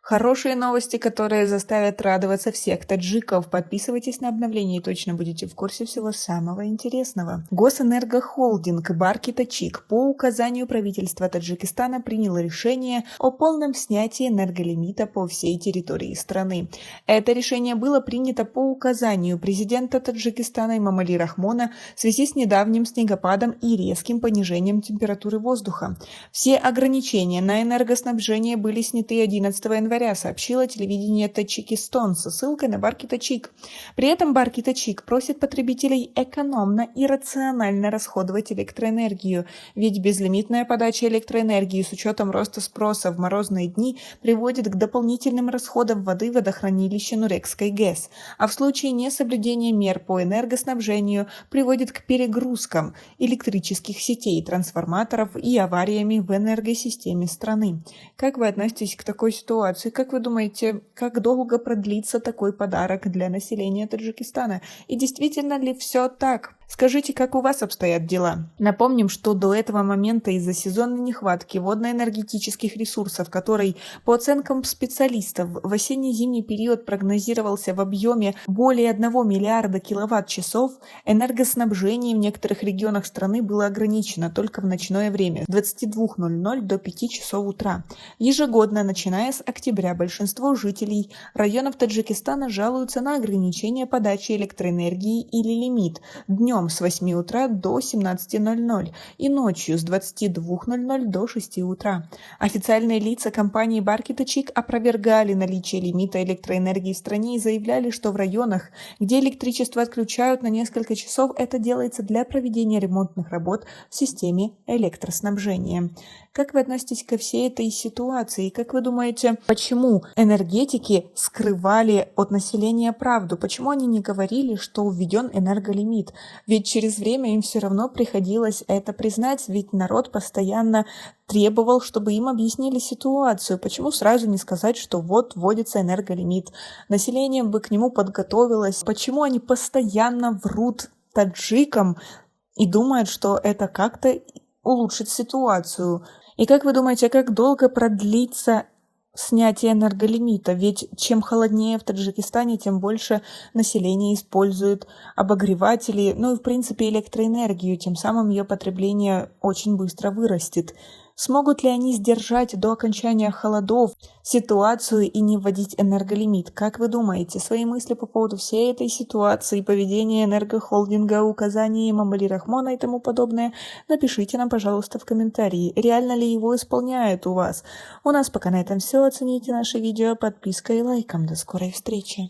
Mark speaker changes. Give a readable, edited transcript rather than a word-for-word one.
Speaker 1: Хорошие новости, которые заставят радоваться всех таджиков. Подписывайтесь на обновления и точно будете в курсе всего самого интересного. Госэнергохолдинг Барки Тачик по указанию правительства Таджикистана принял решение о полном снятии энерголимита по всей территории страны. Это решение было принято по указанию президента Таджикистана Эмомали Рахмона в связи с недавним снегопадом и резким понижением температуры воздуха. Все ограничения на энергоснабжение были сняты 11 января, сообщило телевидение Таджикистан со ссылкой на Барки Тачик. При этом Барки Тачик просит потребителей экономно и рационально расходовать электроэнергию, ведь безлимитная подача электроэнергии с учетом роста спроса в морозные дни приводит к дополнительным расходам воды водохранилища Нурекской ГЭС, а в случае несоблюдения мер по энергоснабжению приводит к перегрузкам электрических сетей, трансформаторов и авариями в энергосистеме страны. Как вы относитесь к такой ситуации? Как вы думаете, как долго продлится такой подарок для населения Таджикистана? И действительно ли все так? Скажите, как у вас обстоят дела? Напомним, что до этого момента из-за сезонной нехватки водно-энергетических ресурсов, который, по оценкам специалистов, в осенне-зимний период прогнозировался в объеме более 1 миллиарда киловатт-часов, энергоснабжение в некоторых регионах страны было ограничено только в ночное время с 22:00 до 5 часов утра. Ежегодно, начиная с октября, большинство жителей районов Таджикистана жалуются на ограничение подачи электроэнергии или лимит днем с 8 утра до 17:00 и ночью с 22:00 до 6 утра. Официальные лица компании Барки Тачик опровергали наличие лимита электроэнергии в стране и заявляли, что в районах, где электричество отключают на несколько часов, это делается для проведения ремонтных работ в системе электроснабжения. Как вы относитесь ко всей этой ситуации? Как вы думаете, почему энергетики скрывали от населения правду? Почему они не говорили, что введен энерголимит? Ведь через время им все равно приходилось это признать, ведь народ постоянно требовал, чтобы им объяснили ситуацию. Почему сразу не сказать, что вот вводится энерголимит? Население бы к нему подготовилось. Почему они постоянно врут таджикам и думают, что это как-то улучшит ситуацию? И как вы думаете, как долго продлится снятие энерголимита? Ведь чем холоднее в Таджикистане, тем больше население использует обогреватели, и в принципе электроэнергию, тем самым ее потребление очень быстро вырастет. Смогут ли они сдержать до окончания холодов ситуацию и не вводить энерголимит? Как вы думаете, свои мысли по поводу всей этой ситуации, поведения энергохолдинга, указаний Эмомали Рахмона и тому подобное, напишите нам, пожалуйста, в комментарии. Реально ли его исполняют у вас? У нас пока на этом все. Оцените наше видео подпиской и лайком. До скорой встречи.